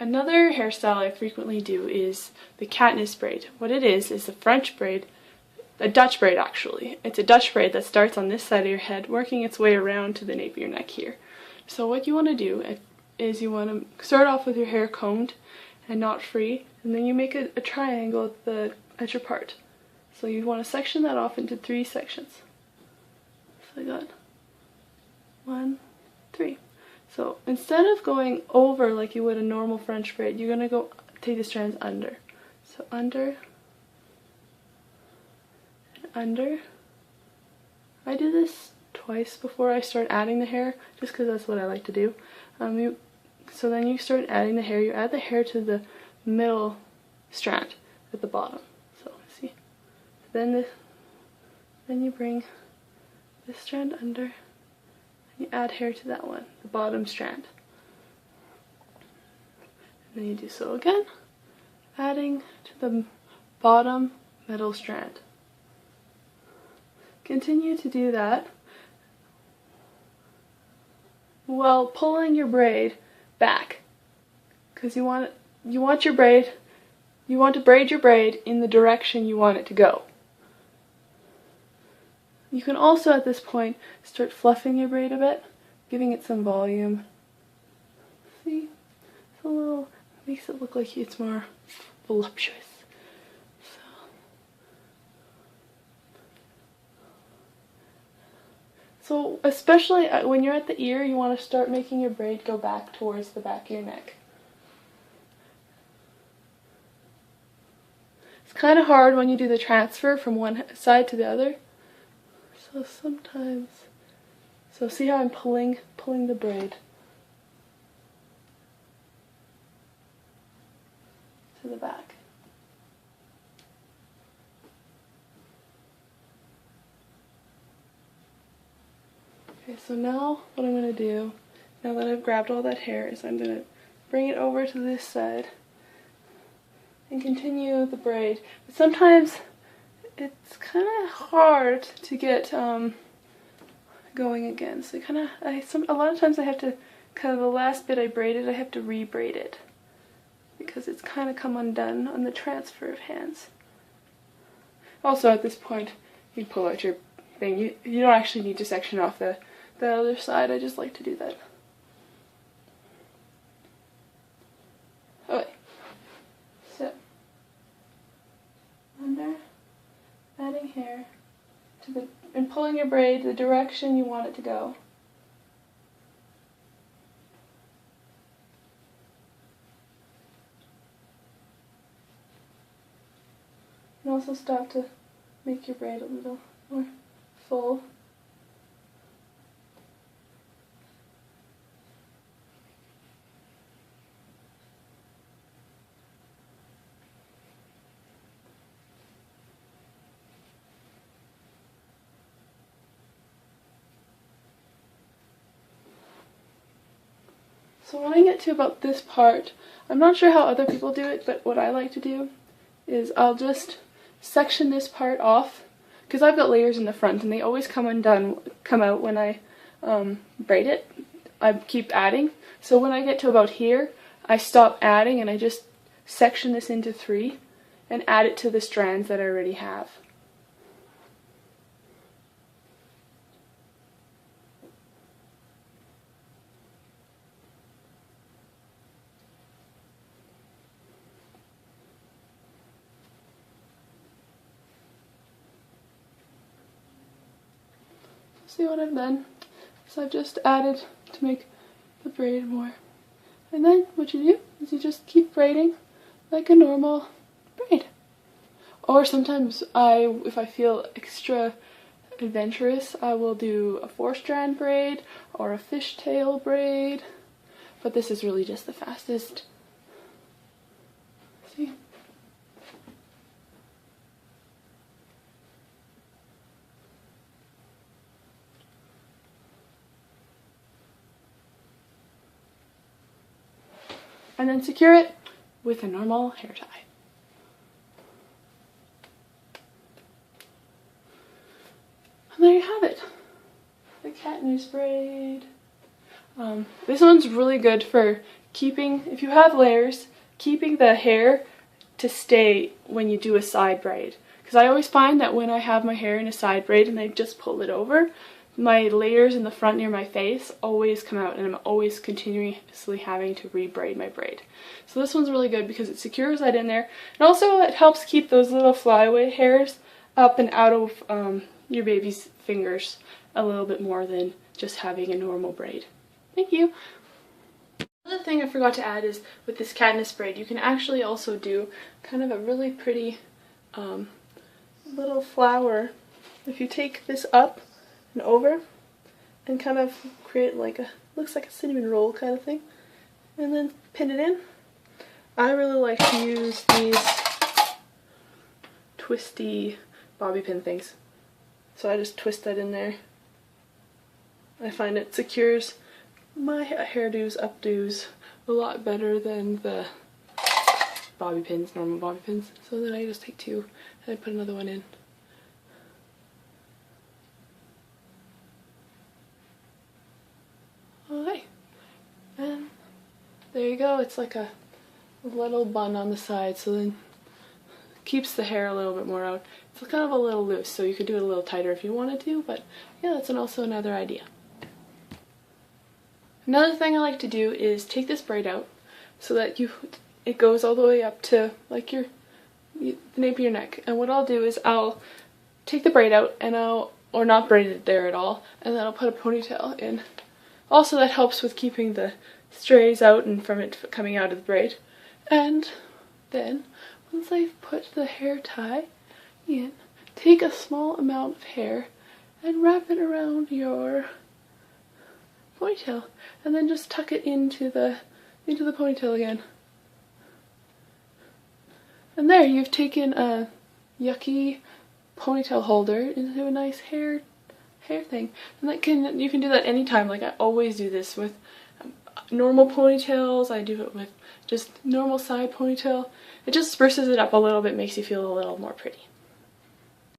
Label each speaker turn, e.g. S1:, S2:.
S1: Another hairstyle I frequently do is the Katniss braid. What it is a French braid, a Dutch braid actually. It's a Dutch braid that starts on this side of your head, working its way around to the nape of your neck here. So what you want to do is you want to start off with your hair combed and not free, and then you make a triangle at the edge part. So you want to section that off into 3 sections. So I got 1, 3. So instead of going over like you would a normal French braid, you're going to take the strands under. So under, and under. I do this twice before I start adding the hair, just because that's what I like to do. So then you start adding the hair, you add the hair to the middle strand at the bottom. So see, then you bring this strand under, you add hair to that one, the bottom strand. And then you do so again, adding to the bottom middle strand. Continue to do that while pulling your braid back, because you want to braid your braid in the direction you want it to go. You can also at this point start fluffing your braid a bit, giving it some volume. See? It's a little, makes it look like it's more voluptuous. So especially when you're at the ear, you want to start making your braid go back towards the back of your neck. It's kind of hard when you do the transfer from one side to the other. So sometimes, so see how I'm pulling the braid to the back. Okay, so now what I'm going to do, now that I've grabbed all that hair, is I'm going to bring it over to this side and continue the braid. But sometimes it's kind of hard to get going again. So a lot of times I have to, kind of the last bit I braided, I have to re-braid it, because it's kind of come undone on the transfer of hands. Also at this point, you pull out your thing. You don't actually need to section off the other side. I just like to do that. Okay. So under, adding hair to and pulling your braid the direction you want it to go. And also stop to make your braid a little more full. So when I get to about this part, I'm not sure how other people do it, but what I like to do is I'll just section this part off, because I've got layers in the front and they always come out when I braid it. I keep adding. So when I get to about here, I stop adding and I just section this into 3 and add it to the strands that I already have. See what I've done? So I've just added to make the braid more. And then what you do is you just keep braiding like a normal braid. Or sometimes if I feel extra adventurous, I will do a 4-strand braid or a fishtail braid. But this is really just the fastest. See? And then secure it with a normal hair tie. And there you have it, the Katniss braid. This one's really good for if you have layers, keeping the hair to stay when you do a side braid. Because I always find that when I have my hair in a side braid and I just pull it over, my layers in the front near my face always come out and I'm always continuously having to re-braid my braid. So this one's really good because it secures that in there, and also it helps keep those little flyaway hairs up and out of your baby's fingers a little bit more than just having a normal braid. Thank you! Another thing I forgot to add is with this Katniss braid, you can actually also do kind of a really pretty little flower. If you take this up and over and kind of create like a, looks like a cinnamon roll kind of thing, and then pin it in. I really like to use these twisty bobby pin things. So I just twist that in there. I find it secures my hairdos, updos a lot better than the bobby pins, normal bobby pins. So then I just take two and I put another one in. Okay, and there you go. It's like a little bun on the side, so then keeps the hair a little bit more out. It's kind of a little loose, so you could do it a little tighter if you wanted to, but yeah, that's also another idea. Another thing I like to do is take this braid out so that it goes all the way up to like the nape of your neck. And what I'll do is I'll take the braid out and or not braid it there at all, and then I'll put a ponytail in. Also, that helps with keeping the strays out and from it coming out of the braid. And then once I've put the hair tie in, take a small amount of hair and wrap it around your ponytail, and then just tuck it into the ponytail again. And there, you've taken a yucky ponytail holder into a nice hair thing. And you can do that anytime. Like, I always do this with normal ponytails. I do it with just normal side ponytail. It just spruces it up a little bit, makes you feel a little more pretty.